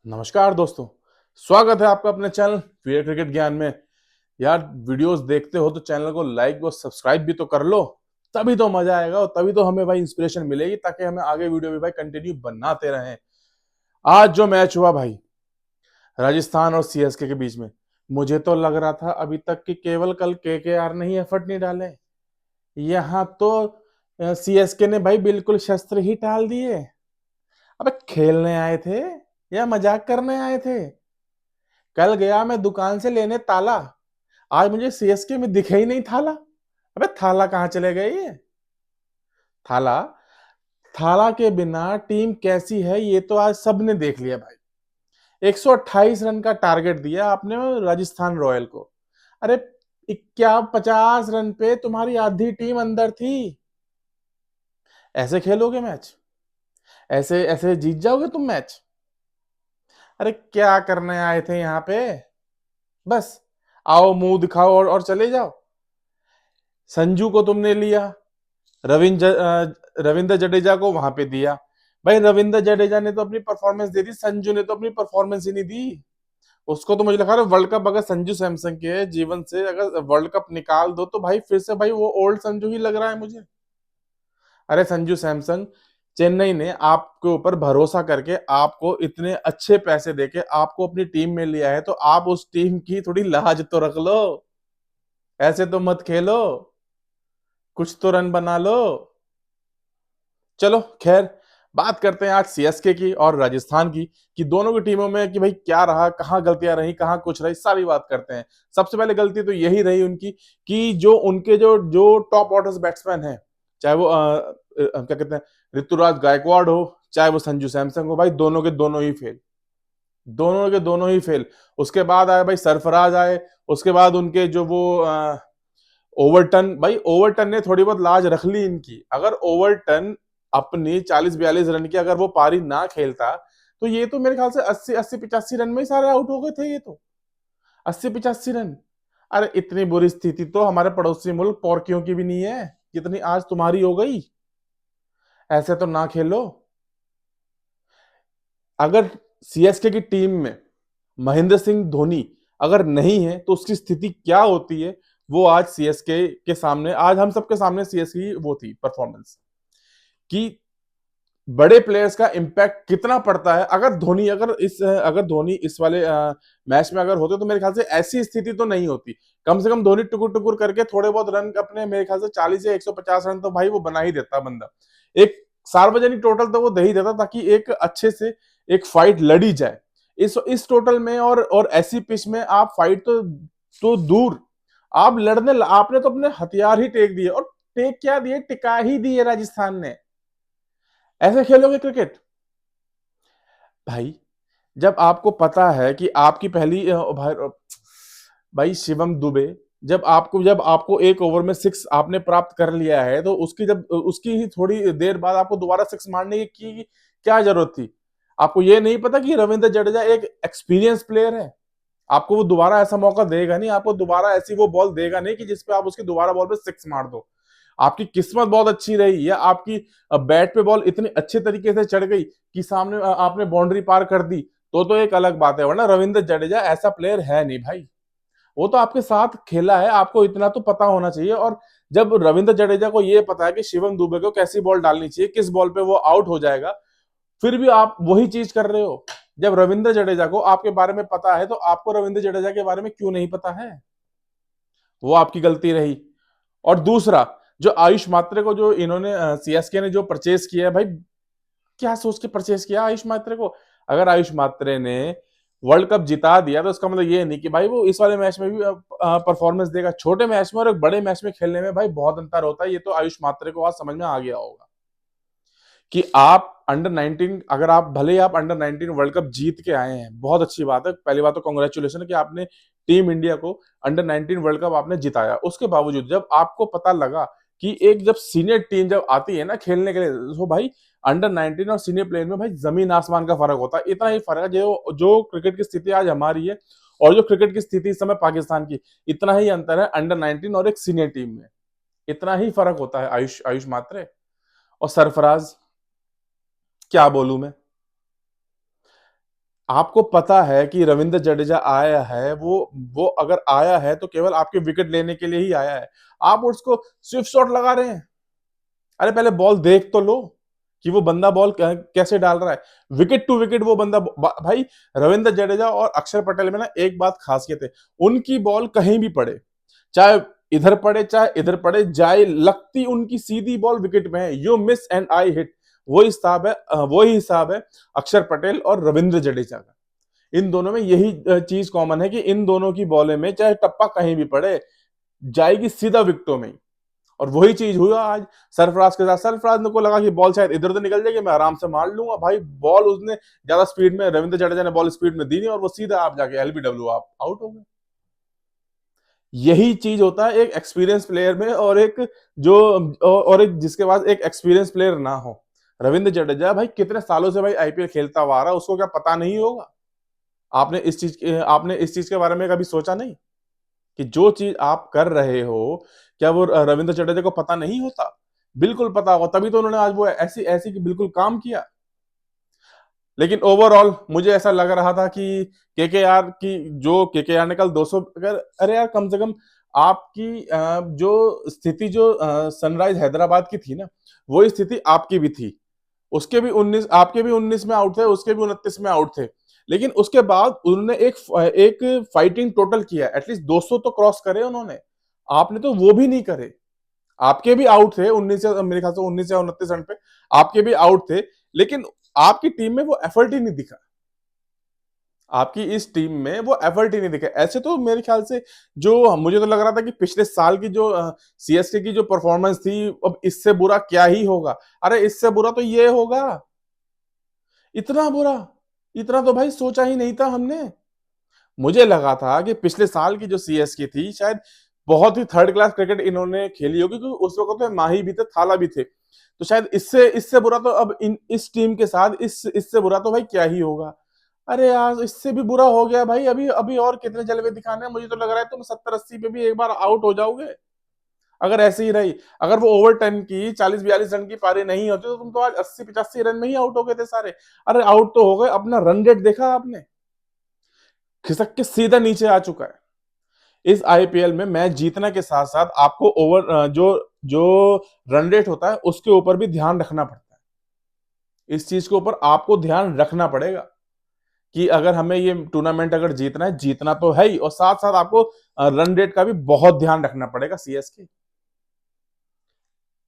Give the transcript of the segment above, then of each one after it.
नमस्कार दोस्तों। स्वागत है आपका अपने चैनल वीर क्रिकेट ज्ञान में। यार, वीडियोस देखते हो तो चैनल को लाइक और सब्सक्राइब भी तो कर लो, तभी तो मजा आएगा और तभी तो हमें भाई इंस्पिरेशन मिलेगी, ताकि हमें आगे वीडियो भी भाई कंटिन्यू बनाते रहें। आज जो मैच हुआ भाई, राजस्थान और सीएसके के बीच में, मुझे तो लग रहा था अभी तक कि केवल कल केकेआर ने ही एफर्ट नहीं डाले। यहाँ तो सीएसके ने भाई बिल्कुल शस्त्र ही टाल दिए। अबे, खेलने आए थे या मजाक करने आए थे? कल गया मैं दुकान से लेने ताला, आज मुझे सीएसके में दिखे ही नहीं थाला। अबे, थाला कहाँ चले गए ये? थाला थाला के बिना टीम कैसी है ये तो आज सबने देख लिया भाई। 128 रन का टारगेट दिया आपने राजस्थान रॉयल को। अरे, क्या 50 रन पे तुम्हारी आधी टीम अंदर थी? ऐसे खेलोगे मैच? ऐसे ऐसे जीत जाओगे तुम मैच? अरे, क्या करने आए थे यहाँ पे? बस आओ, मुंह दिखाओ और चले जाओ। संजू को तुमने लिया, रविंद्र जडेजा को वहां पे दिया। भाई, रविंद्र जडेजा ने तो अपनी परफॉर्मेंस दे दी, संजू ने तो अपनी परफॉर्मेंस ही नहीं दी। उसको तो मुझे लगा रहा वर्ल्ड कप अगर संजू सैमसन के जीवन से अगर वर्ल्ड कप निकाल दो तो भाई फिर से भाई वो ओल्ड संजू ही लग रहा है मुझे। अरे संजू सैमसन, चेन्नई ने आपके ऊपर भरोसा करके आपको इतने अच्छे पैसे देके आपको अपनी टीम में लिया है, तो आप उस टीम की थोड़ी लाज तो रख लो। ऐसे तो मत खेलो, कुछ तो रन बना लो। चलो खैर, बात करते हैं आज सीएसके की और राजस्थान की, कि दोनों की टीमों में कि भाई क्या रहा, कहाँ गलतियां रही, कहाँ कुछ रही, सारी बात करते हैं। सबसे पहले गलती तो यही रही उनकी कि जो उनके जो जो टॉप ऑर्डर बैट्समैन हैं, चाहे वो क्या कहते हैं, ऋतुराज गायकवाड़ हो, चाहे वो संजू सैमसन हो, भाई दोनों के दोनों ही फेल। दोनों के दोनों ही फेल। उसके बाद आए भाई सरफराज आए। उसके बाद उनके जो वो ओवरटन, भाई ओवरटन ने थोड़ी बहुत लाज रख ली इनकी। अगर ओवरटन अपनी 40-42 रन की अगर वो पारी ना खेलता तो ये तो मेरे ख्याल से 80-80-85 रन में ही सारे आउट हो गए थे ये तो। 80-85 रन। अरे, इतनी बुरी स्थिति तो हमारे पड़ोसी मुल्क पोर्कियों की भी नहीं है जितनी आज तुम्हारी हो गई। ऐसे तो ना खेलो। अगर सीएसके की टीम में महेंद्र सिंह धोनी अगर नहीं है तो उसकी स्थिति क्या होती है, वो आज सीएसके के सामने, आज हम सबके सामने सीएसके की वो थी परफॉर्मेंस, कि बड़े प्लेयर्स का इंपैक्ट कितना पड़ता है। अगर धोनी इस वाले मैच में अगर होते तो मेरे ख्याल से ऐसी स्थिति तो नहीं होती। कम से कम धोनी टुकुर टुकुर करके थोड़े बहुत रन अपने, मेरे ख्याल से 40 या 150 रन तो भाई वो बना ही देता बंदा। एक सार्वजनिक टोटल तो वो दे ही देता, ताकि एक अच्छे से एक फाइट लड़ी जाए। इस टोटल में और ऐसी पिच में आप फाइट तो दूर, आप लड़ने, आपने तो अपने हथियार ही टेक दिए, और टेक क्या दिए, टिका ही दिए राजस्थान ने। ऐसे खेलोगे क्रिकेट भाई? जब आपको पता है कि आपकी पहली भाई शिवम दुबे, जब आपको एक ओवर में सिक्स आपने प्राप्त कर लिया है, तो उसकी ही थोड़ी देर बाद आपको दोबारा सिक्स मारने की क्या जरूरत थी? आपको ये नहीं पता कि रविंद्र जडेजा एक एक्सपीरियंस प्लेयर है? आपको वो दोबारा ऐसा मौका देगा नहीं, आपको दोबारा ऐसी वो बॉल देगा नहीं कि जिसपे आप उसकी दोबारा बॉल पे सिक्स मार दो। आपकी किस्मत बहुत अच्छी रही, या आपकी बैट पे बॉल इतनी अच्छे तरीके से चढ़ गई कि सामने आपने बाउंड्री पार कर दी, तो एक अलग बात है, वरना रविंद्र जडेजा ऐसा प्लेयर है नहीं भाई। वो तो आपके साथ खेला है, आपको इतना तो पता होना चाहिए। और जब रविंद्र जडेजा को ये पता है कि शिवम दुबे को कैसी बॉल डालनी चाहिए, किस बॉल पे वो आउट हो जाएगा, फिर भी आप वही चीज कर रहे हो। जब रविंद्र जडेजा को आपके बारे में पता है, तो आपको रविंद्र जडेजा के बारे में क्यों नहीं पता है? वो आपकी गलती रही। और दूसरा, जो आयुष मात्रे को जो इन्होंने सीएसके ने जो परचेज किया है भाई, क्या सोच के परचेज किया आयुष मात्रे को? अगर आयुष मात्रे ने वर्ल्ड कप जिता दिया तो इसका मतलब ये नहीं कि भाई वो इस वाले मैच में भी परफॉर्मेंस देगा। छोटे मैच में और एक बड़े मैच में खेलने में भाई बहुत अंतर होता है, ये तो आयुष मात्रे को आज समझ में आ गया होगा कि आप अंडर 19, अगर आप भले ही आप अंडर 19 वर्ल्ड कप जीत के आए हैं, बहुत अच्छी बात है, पहली बात तो कांग्रेचुलेशन कि आपने टीम इंडिया को अंडर 19 वर्ल्ड कप आपने जिताया। उसके बावजूद जब आपको पता लगा कि एक जब सीनियर टीम जब आती है ना खेलने के लिए, तो भाई अंडर 19 और सीनियर प्लेयर में भाई जमीन आसमान का फर्क होता है। इतना ही फर्क है, जो जो क्रिकेट की स्थिति आज हमारी है और जो क्रिकेट की स्थिति इस समय पाकिस्तान की, इतना ही अंतर है अंडर 19 और एक सीनियर टीम में। इतना ही फर्क होता है। आयुष आयुष मात्रे और सरफराज, क्या बोलूं मैं? आपको पता है कि रविंद्र जडेजा आया है, वो अगर आया है तो केवल आपके विकेट लेने के लिए ही आया है। आप उसको स्विफ्ट शॉट लगा रहे हैं। अरे पहले बॉल देख तो लो कि वो बंदा बॉल कैसे डाल रहा है। विकेट टू विकेट वो बंदा भाई, रविंद्र जडेजा और अक्षर पटेल में ना एक बात खासियत है, उनकी बॉल कहीं भी पड़े, चाहे इधर पड़े चाहे इधर पड़े, जाए लगती उनकी सीधी बॉल विकेट में है। You miss and I hit, वही हिसाब है अक्षर पटेल और रविंद्र जडेजा का। इन दोनों में यही चीज कॉमन है कि इन दोनों की बॉले में चाहे टप्पा कहीं भी पड़े, जाएगी सीधा विकेटों में। और वही चीज हुआ आज सरफराज के साथ। सरफराज को लगा कि बॉल शायद इधर तो निकल जाएगी, मैं आराम से मार लूंगा। भाई बॉल उसने ज्यादा स्पीड में, रविंद्र जडेजा ने बॉल स्पीड में दी नहीं, और वो सीधा आप जाके एलबीडब्ल्यू आप आउट हो गए। यही चीज होता है एक एक्सपीरियंस प्लेयर में, और एक जिसके पास एक एक्सपीरियंस प्लेयर ना हो। रविंद्र जडेजा भाई कितने सालों से भाई आईपीएल खेलता हुआ आ रहा है, उसको क्या पता नहीं होगा? आपने इस चीज के बारे में कभी सोचा नहीं कि जो चीज आप कर रहे हो, क्या वो रविंद्र जडेजा को पता नहीं होता? बिल्कुल पता होगा, तभी तो उन्होंने आज वो ऐसी ऐसी बिल्कुल काम किया। लेकिन ओवरऑल मुझे ऐसा लग रहा था कि केकेआर की, जो केकेआर ने कल 200, अगर अरे यार कम से कम आपकी जो स्थिति जो सनराइज हैदराबाद की थी ना, वही स्थिति आपकी भी थी। उसके भी 19, आपके भी 19 में आउट थे, उसके भी 29 में आउट थे। लेकिन उसके बाद उन्होंने एक एक फाइटिंग टोटल किया, एटलीस्ट 200 तो क्रॉस करे उन्होंने। आपने तो वो भी नहीं करे। आपके भी आउट थे 19 से, मेरे ख्याल से 19 या 29 रन पे आपके भी आउट थे, लेकिन आपकी टीम में वो एफर्ट ही नहीं दिखा। आपकी इस टीम में वो एफर्ट ही नहीं दिखा। ऐसे तो मेरे ख्याल से, जो मुझे तो लग रहा था कि पिछले साल की जो सीएसके की जो परफॉर्मेंस थी, अब इससे बुरा क्या ही होगा। अरे इससे बुरा तो ये होगा। इतना बुरा, इतना तो भाई सोचा ही नहीं था हमने। मुझे लगा था कि पिछले साल की जो सीएसके थी, शायद बहुत ही थर्ड क्लास क्रिकेट इन्होंने खेली होगी, क्योंकि उस वक्त तो माही भी थे, थाला भी थे। तो शायद इससे इससे बुरा तो अब इस टीम के साथ इससे बुरा तो भाई क्या ही होगा। अरे यार इससे भी बुरा हो गया भाई। अभी अभी और कितने जलवे दिखाने हैं? मुझे तो लग रहा है तुम 70-80 पे भी एक बार आउट हो जाओगे, अगर ऐसे ही रही। अगर वो ओवर 10 की 40-42 रन की पारी नहीं होती, तो तुम तो आज 80-85 रन में ही आउट हो गए थे सारे। अरे आउट तो हो गए, अपना रन रेट देखा आपने? खिसक के सीधा नीचे आ चुका है। इस आईपीएल में मैच जीतने के साथ साथ आपको जो जो रन रेट होता है उसके ऊपर भी ध्यान रखना पड़ता है। इस चीज के ऊपर आपको ध्यान रखना पड़ेगा कि अगर हमें ये टूर्नामेंट अगर जीतना है, जीतना तो है ही, और साथ साथ आपको रन रेट का भी बहुत ध्यान रखना पड़ेगा। सीएसके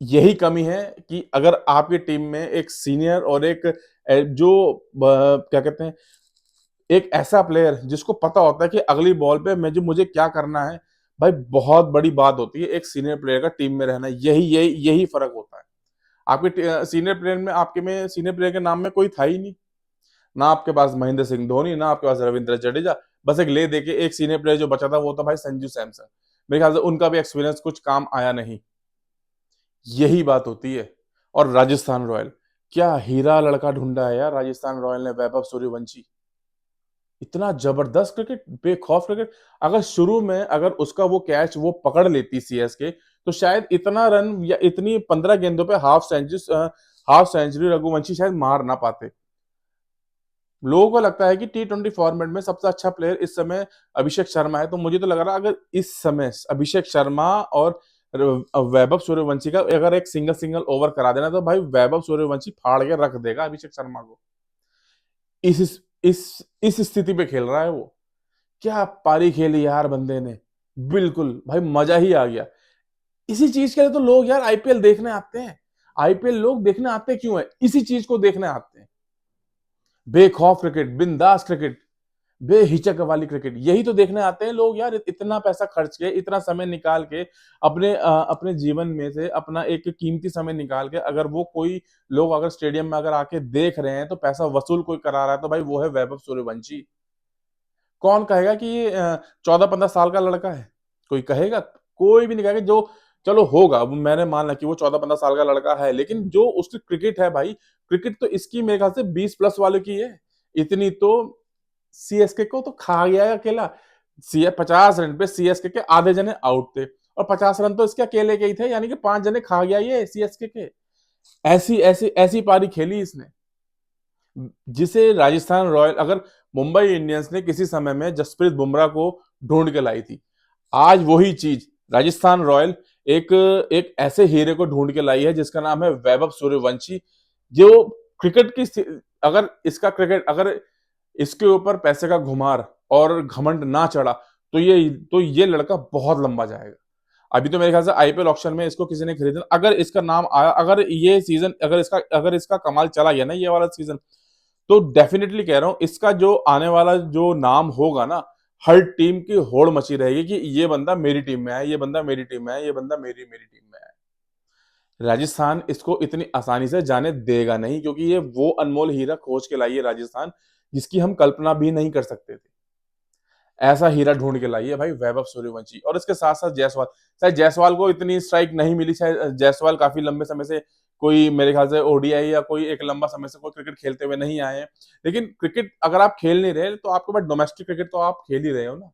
यही कमी है कि अगर आपकी टीम में एक सीनियर और एक क्या कहते हैं, एक ऐसा प्लेयर जिसको पता होता है कि अगली बॉल पे मुझे क्या करना है, भाई बहुत बड़ी बात होती है एक सीनियर प्लेयर का टीम में रहना। यही यही यही फर्क होता है। आपके सीनियर प्लेयर में, आपके में सीनियर प्लेयर के नाम में कोई था ही नहीं। ना आपके पास महेंद्र सिंह धोनी, ना आपके पास रविंद्र जडेजा। बस एक ले देके एक सीनियर प्लेयर जो बचा था वो था भाई संजू सैमसन। मेरे ख्याल से उनका भी एक्सपीरियंस कुछ काम आया नहीं। यही बात होती है। और राजस्थान रॉयल, क्या हीरा लड़का ढूंढा है यार राजस्थान रॉयल ने, वैभव सूर्यवंशी। इतना जबरदस्त क्रिकेट, बेखौफ क्रिकेट। अगर शुरू में अगर उसका वो कैच वो पकड़ लेती सीएसके, तो शायद इतना रन या इतनी 15 गेंदों पे हाफ सेंचुरी रघुवंशी शायद मार ना पाते। लोगों को लगता है कि टी20 फॉर्मेट में सबसे अच्छा प्लेयर इस समय अभिषेक शर्मा है, तो मुझे तो लग रहा है अगर इस समय अभिषेक शर्मा और वैभव सूर्यवंशी का अगर एक सिंगल सिंगल ओवर करा देना, तो भाई वैभव सूर्यवंशी फाड़ के रख देगा अभिषेक शर्मा को। इस इस स्थिति पे खेल रहा है वो। क्या पारी खेली यार बंदे ने, बिल्कुल भाई मजा ही आ गया। इसी चीज के लिए तो लोग यार आईपीएल देखने आते हैं। आईपीएल लोग देखने आते क्यों है? इसी चीज को देखने आते हैं। बेखौफ क्रिकेट, बिंदास क्रिकेट, बेहिचक वाली क्रिकेट, यही तो देखने आते हैं लोग यार। इतना पैसा खर्च के, इतना समय निकाल के, अपने जीवन में से अपना एक कीमती समय निकाल के, अगर वो कोई लोग अगर स्टेडियम में अगर आके देख रहे हैं, तो पैसा वसूल कोई करा रहा है, तो भाई वो है वैभव सूर्यवंशी। कौन कहेगा कि ये 14-15 साल का लड़का है? कोई कहेगा? कोई भी नहीं कहेगा। जो चलो होगा, अब मैंने माना कि वो 14-15 साल का लड़का है, लेकिन जो उसकी क्रिकेट है भाई, क्रिकेट तो इसकी मेरे ख्याल से 20+ वाले की है। इतनी तो सीएसके को तो खा गया है अकेला। सी 50 रन पे सीएसके के आधे जने आउट थे, और 50 रन तो इसके अकेले के ही थे, यानी कि 5 जने खा गया ये सीएसके के। ऐसी ऐसी ऐसी पारी खेली इसने। जिसे राजस्थान रॉयल, अगर मुंबई इंडियंस ने किसी समय में जसप्रीत बुमराह को ढूंढ के लाई थी, आज वही चीज राजस्थान रॉयल एक एक ऐसे हीरे को ढूंढ के लाई है जिसका नाम है वैभव सूर्यवंशी। जो क्रिकेट की, अगर इसका क्रिकेट, अगर इसके ऊपर पैसे का घुमार और घमंड ना चढ़ा तो ये लड़का बहुत लंबा जाएगा। अभी तो मेरे ख्याल से आईपीएल ऑक्शन में इसको किसी ने खरीदा, अगर इसका नाम आया, अगर ये सीजन, अगर इसका कमाल चला गया ना ये वाला सीजन, तो डेफिनेटली कह रहा हूं इसका जो आने वाला जो नाम होगा ना, हर टीम की होड़ मची रहेगी कि ये बंदा मेरी टीम में है, ये बंदा मेरी टीम में है, ये बंदा मेरी मेरी टीम में है। राजस्थान इसको इतनी आसानी से जाने देगा नहीं, क्योंकि ये वो अनमोल हीरा खोज के लाई है राजस्थान, जिसकी हम कल्पना भी नहीं कर सकते थे। ऐसा हीरा ढूंढ के लाई है भाई वैभव सूर्यवंशी। और इसके साथ साथ जायसवाल, शायद जायसवाल को इतनी स्ट्राइक नहीं मिली, शायद जायसवाल काफी लंबे समय से कोई, मेरे ख्याल से ओडीआई या कोई एक लंबा समय से कोई क्रिकेट खेलते हुए नहीं आए हैं। लेकिन क्रिकेट अगर आप खेल नहीं रहे तो आपके पास डोमेस्टिक क्रिकेट तो आप खेल ही रहे हो ना।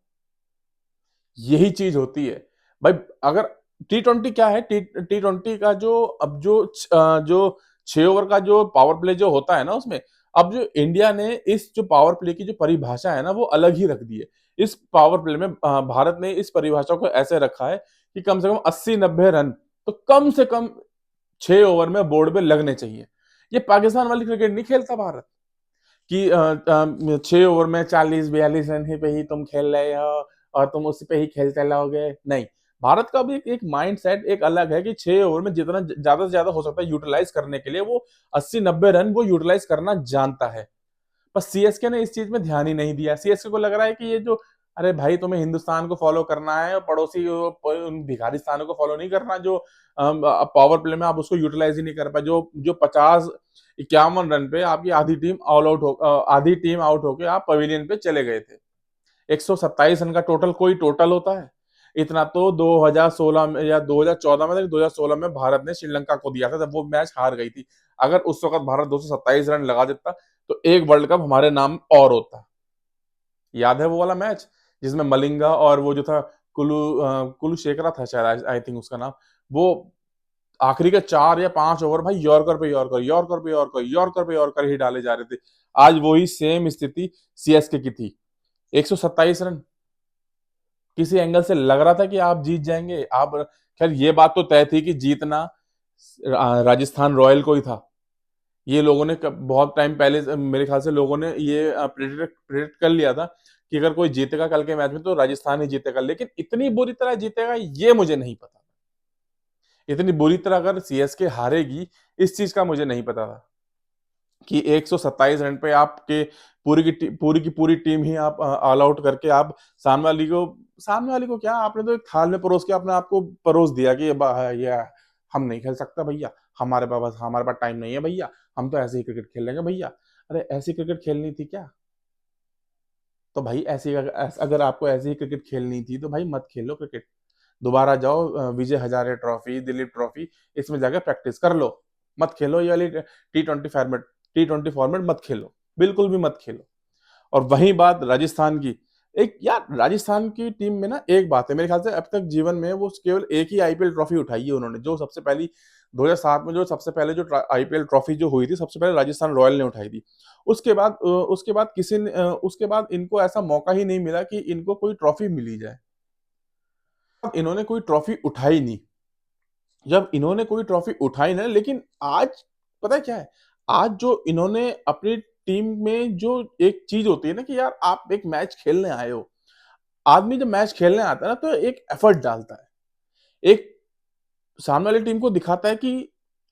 यही चीज होती है भाई। अगर T20 क्या है, टी ट्वेंटी का जो अब जो 6 ओवर का जो पावर प्ले जो होता है ना उसमें, अब जो इंडिया ने इस जो पावर प्ले की जो परिभाषा है ना वो अलग ही रख दी है। इस पावर प्ले में भारत ने इस परिभाषा को ऐसे रखा है कि कम से कम 80-90 रन तो कम से कम 6 ओवर में बोर्ड पे लगने चाहिए। ये पाकिस्तान वाली क्रिकेट नहीं खेलता भारत कि 6 ओवर में 40-42 रन ही पे ही तुम खेल रहे हो और तुम उसी पे ही खेलते रहोगे, नहीं। भारत का भी एक माइंड सेट एक अलग है कि 6 ओवर में जितना ज्यादा से ज्यादा हो सकता है यूटिलाइज करने के लिए वो 80-90 रन वो यूटिलाइज करना जानता है। बस सीएसके ने इस चीज में ध्यान ही नहीं दिया। सीएसके को लग रहा है कि ये जो, अरे भाई तुम्हें हिंदुस्तान को फॉलो करना है, पड़ोसी उन भिखारिस्तानों को फॉलो नहीं करना जो पावर प्ले में आप उसको यूटिलाइज ही नहीं कर पाए, जो जो 50-51 रन पे आपकी आधी टीम आउट होके आप पवेलियन पे चले गए थे। 127 रन का टोटल कोई टोटल होता है? इतना तो 2016 में या 2014 में, 2016 में भारत ने श्रीलंका को दिया था जब वो मैच हार गई थी। अगर उस वक्त भारत 227 रन लगा देता तो एक वर्ल्ड कप हमारे नाम और होता। याद है वो वाला मैच जिसमें मलिंगा और वो जो था कुलू शेखरा था शायद, आई थिंक उसका नाम, वो आखिरी के 4 या 5 ओवर भाई यॉर्कर पे यॉर्कर, यॉर्कर पे यॉर्कर, यॉर्कर पे यॉर्कर ही डाले जा रहे थे। आज वही सेम स्थिति सीएसके की थी। 127 रन, किसी एंगल से लग रहा था कि आप जीत जाएंगे आप। खैर ये बात तो तय थी कि जीतना राजस्थान रॉयल को ही था। ये लोगों ने बहुत टाइम पहले मेरे ख्याल से लोगों ने ये प्रेडिक्ट कर लिया था कि अगर कोई जीतेगा कल के मैच में तो राजस्थान ही जीतेगा, लेकिन इतनी बुरी तरह जीतेगा ये मुझे नहीं पता। इतनी बुरी तरह अगर सीएसके हारेगी इस चीज का मुझे नहीं पता था कि 127 रन पे आपके पूरी की पूरी टीम ही आप ऑल आउट करके आप सामने वाली को क्या, आपने तो एक थाल में परोस के अपने आप को परोस दिया कि ये हम नहीं खेल सकता भैया, हमारे पास टाइम नहीं है भैया, हम तो ऐसे ही क्रिकेट खेल लेंगे भैया। अरे ऐसी क्रिकेट खेलनी थी क्या? तो भाई ऐसी अगर आपको ऐसी ही क्रिकेट खेलनी थी तो भाई मत खेलो क्रिकेट। दोबारा जाओ विजय हजारे ट्रॉफी, दिलीप ट्रॉफी, इसमें जाकर प्रैक्टिस कर लो। मत खेलो ये वाली टी ट्वेंटी फॉर्मेट मत खेलो, बिल्कुल भी मत खेलो। और वही बात राजस्थान की, एक यार राजस्थान की टीम में ना एक बात है मेरे ख्याल से, अब तक जीवन में वो केवल एक ही आईपीएल ट्रॉफी उठाई है उन्होंने, जो सबसे पहली 2007 में जो सबसे पहले जो आईपीएल ट्रॉफी जो हुई थी सबसे पहले राजस्थान रॉयल ने उठाई थी। उसके बाद इनको ऐसा मौका ही नहीं मिला कि इनको कोई ट्रॉफी मिली जाए। इन्होंने कोई ट्रॉफी उठाई नहीं। जब इन्होंने कोई ट्रॉफी उठाई ना, लेकिन आज पता है क्या है, आज जो इन्होंने अपनी टीम में जो एक चीज होती है ना कि यार आप एक मैच खेलने आए हो, आदमी जब मैच खेलने आता है ना तो एक एफर्ट डालता है, एक सामने वाली टीम को दिखाता है कि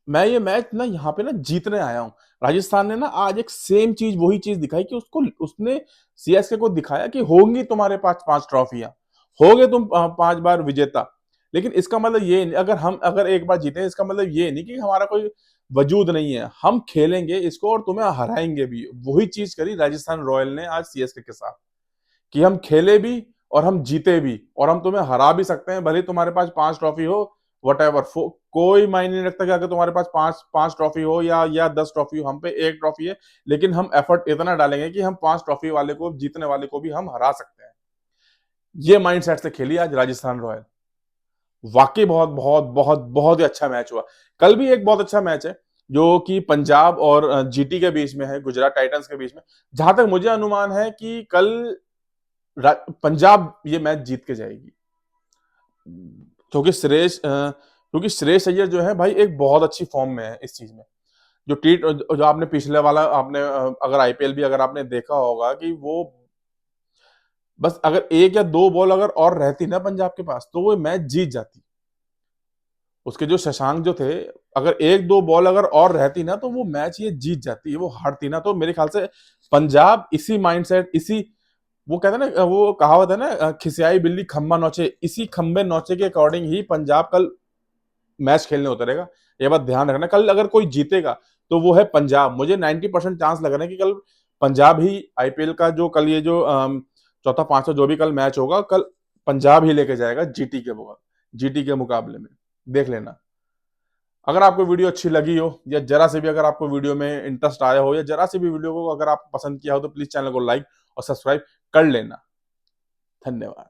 मैं ये मैच ना यहाँ पे ना जीतने आया हूँ। राजस्थान ने ना आज एक सेम चीज वही चीज दिखाई कि उसको उसने सीएसके को दिखाया कि होंगी तुम्हारे पास 5 ट्रॉफियां, होगे तुम 5 बार विजेता। लेकिन इसका मतलब ये नहीं, अगर एक बार जीते इसका मतलब ये नहीं कि हमारा कोई वजूद नहीं है, हम खेलेंगे इसको और तुम्हें हराएंगे भी। वही चीज करी राजस्थान रॉयल ने आज सीएसके के साथ कि हम खेले भी और हम जीते भी और हम तुम्हें हरा भी सकते हैं, भले तुम्हारे पास 5 ट्रॉफी हो, वट एवर, कोई मायने नहीं रखता कि अगर तुम्हारे पास पांच पांच ट्रॉफी हो या 10 ट्रॉफी हो, हम पे एक ट्रॉफी है, लेकिन हम एफर्ट इतना डालेंगे कि हम 5 ट्रॉफी वाले को, जीतने वाले को भी हम हरा सकते हैं। ये माइंड सेट से खेली आज राजस्थान रॉयल। वाकई बहुत बहुत बहुत बहुत ही अच्छा मैच हुआ। कल भी एक बहुत अच्छा मैच है। जो कि पंजाब और जीटी के बीच में है, गुजरात टाइटंस के बीच में। जहां तक मुझे अनुमान है कि कल पंजाब ये मैच जीत के जाएगी, क्योंकि श्रेयस अय्यर जो है भाई एक बहुत अच्छी फॉर्म में है इस चीज में। जो आपने पिछले वाला आपने अगर आईपीएल भी अगर आपने देखा होगा कि वो बस अगर एक या दो बॉल अगर और रहती ना पंजाब के पास तो वो मैच जीत जाती। उसके जो शशांक जो थे, अगर एक दो बॉल अगर और रहती ना तो वो मैच ये जीत जाती है, वो हारती ना। तो मेरे ख्याल से पंजाब इसी माइंडसेट, इसी वो कहते हैं ना, वो कहावत है ना, खिसियाई बिल्ली खंबा नोचे, इसी खंबे नोचे के अकॉर्डिंग ही पंजाब कल मैच खेलने उतरेगा। ये बात ध्यान रखना, कल अगर कोई जीतेगा तो वो है पंजाब। मुझे 90% चांस लग रहा है कि कल पंजाब ही आईपीएल का जो कल ये जो चौथा पांचवा जो भी कल मैच होगा, कल पंजाब ही लेके जाएगा जीटी के मुकाबले में। देख लेना। अगर आपको वीडियो अच्छी लगी हो या जरा से भी अगर आपको वीडियो में इंटरेस्ट आया हो या जरा से भी वीडियो को अगर आप पसंद किया हो तो प्लीज चैनल को लाइक और सब्सक्राइब कर लेना। धन्यवाद।